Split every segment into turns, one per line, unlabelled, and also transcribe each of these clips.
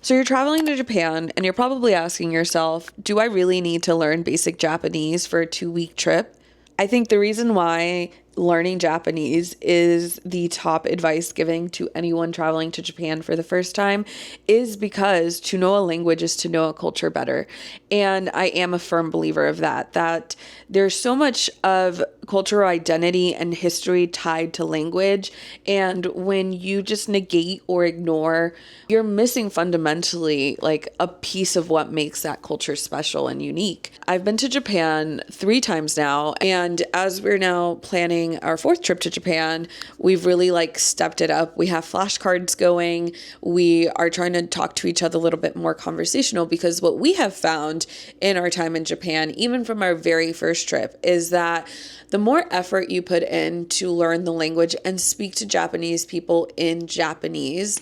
So you're traveling to Japan and you're probably asking yourself, do I really need to learn basic Japanese for a 2 week trip? I think the reason why learning Japanese is the top advice giving to anyone traveling to Japan for the first time is because to know a language is to know a culture better. And I am a firm believer of that there's so much of cultural identity and history tied to language. And when you just negate or ignore, you're missing fundamentally like a piece of what makes that culture special and unique. I've been to Japan 3 times now, and as we're now planning our 4th trip to Japan, we've really like stepped it up. We have flashcards going. We are trying to talk to each other a little bit more conversational, because what we have found in our time in Japan, even from our very first trip, is that the more effort you put in to learn the language and speak to Japanese people in Japanese,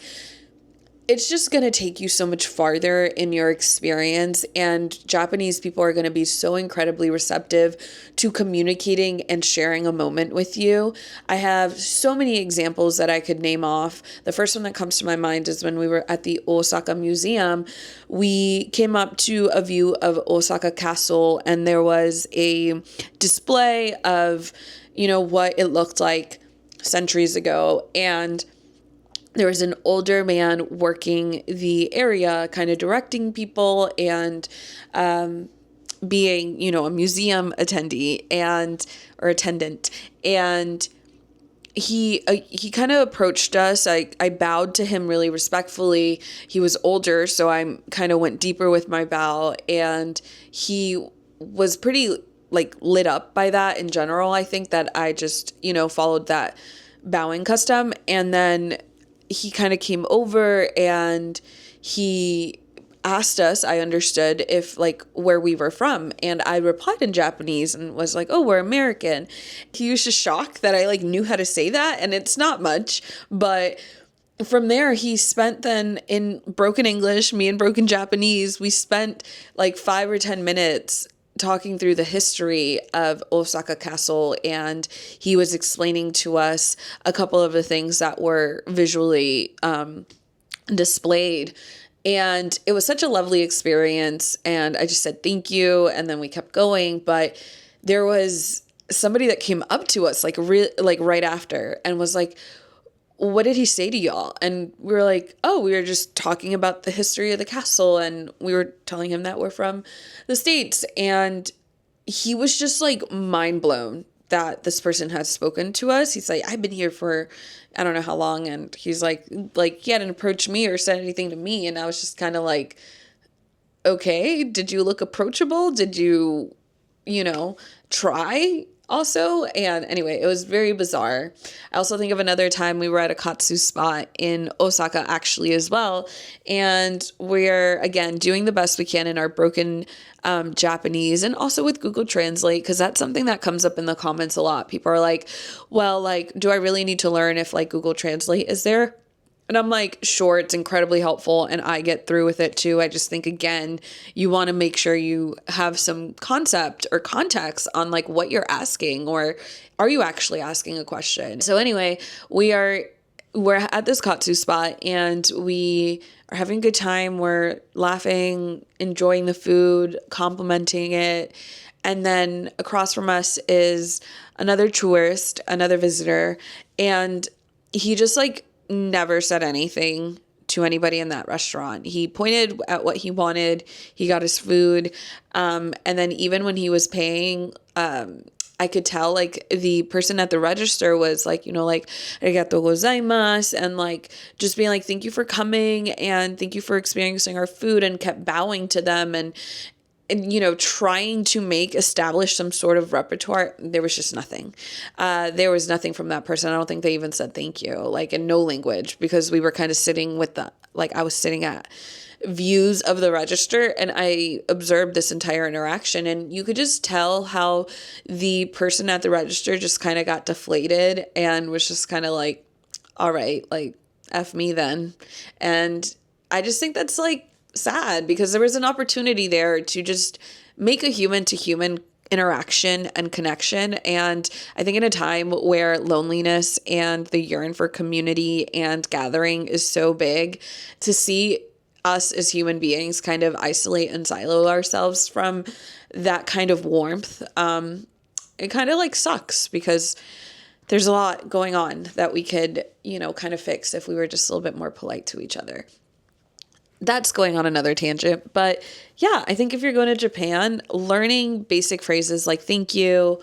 it's just going to take you so much farther in your experience. And Japanese people are going to be so incredibly receptive to communicating and sharing a moment with you. I have so many examples that I could name off. The first one that comes to my mind is when we were at the Osaka Museum. We came up to a view of Osaka Castle, and there was a display of, what it looked like centuries ago. And there was an older man working the area, kind of directing people and being, a museum attendee or attendant. And he kind of approached us. I bowed to him really respectfully. He was older, so I kind of went deeper with my bow. And he was pretty like lit up by that in general. I think that I just, followed that bowing custom. And then he kind of came over and he asked us, I understood, if like where we were from. And I replied in Japanese and was like, oh, we're American. He was just shocked that I like knew how to say that. And it's not much, but from there, he spent then in broken English, me in broken Japanese, we spent like 5 or 10 minutes talking through the history of Osaka Castle, and he was explaining to us a couple of the things that were visually displayed. And it was such a lovely experience, and I just said thank you, and then we kept going. But there was somebody that came up to us like right after and was like, what did he say to y'all? And we were like, oh, we were just talking about the history of the castle. And we were telling him that we're from the States. And he was just like mind blown that this person had spoken to us. He's like, I've been here for, I don't know how long. And he's like he hadn't approached me or said anything to me. And I was just kind of like, okay, did you look approachable? Did you, try? Also, and anyway, it was very bizarre. I also think of another time we were at a katsu spot in Osaka actually as well. And we're, again, doing the best we can in our broken Japanese, and also with Google Translate, because that's something that comes up in the comments a lot. People are like, well, like, do I really need to learn if like Google Translate is there? And I'm like, sure, it's incredibly helpful and I get through with it too. I just think, again, you want to make sure you have some concept or context on like what you're asking, or are you actually asking a question? So anyway, we're at this katsu spot and we are having a good time. We're laughing, enjoying the food, complimenting it. And then across from us is another tourist, another visitor. And he just like never said anything to anybody in that restaurant. He pointed at what he wanted. He got his food. And then even when he was paying, I could tell like the person at the register was like, like, arigatou gozaimasu, and like just being like, thank you for coming and thank you for experiencing our food, and kept bowing to them and trying to establish some sort of repertoire. There was just nothing. There was nothing from that person. I don't think they even said thank you, like in no language, because we were kind of sitting I was sitting at views of the register and I observed this entire interaction, and you could just tell how the person at the register just kind of got deflated and was just kind of like, all right, like F me then. And I just think that's like sad, because there was an opportunity there to just make a human to human interaction and connection. And I think in a time where loneliness and the yearn for community and gathering is so big, to see us as human beings kind of isolate and silo ourselves from that kind of warmth, it kind of like sucks because there's a lot going on that we could, kind of fix if we were just a little bit more polite to each other. That's going on another tangent. But yeah, I think if you're going to Japan, learning basic phrases like thank you,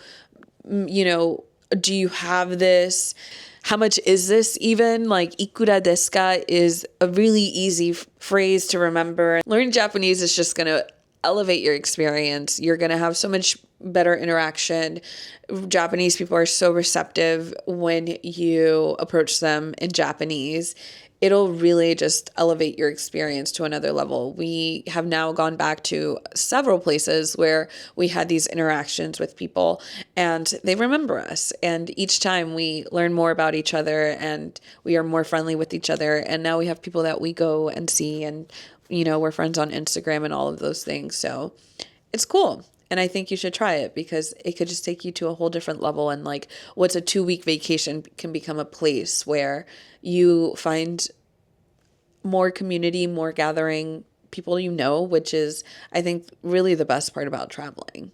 do you have this? How much is this even? Like, ikura desu ka is a really easy phrase to remember. Learning Japanese is just going to elevate your experience. You're going to have so much better interaction. Japanese people are so receptive when you approach them in Japanese. It'll really just elevate your experience to another level. We have now gone back to several places where we had these interactions with people and they remember us. And each time we learn more about each other and we are more friendly with each other. And now we have people that we go and see and, we're friends on Instagram and all of those things. So it's cool. And I think you should try it because it could just take you to a whole different level. And like what's a 2-week vacation can become a place where you find more community, more gathering people, which is, I think, really the best part about traveling.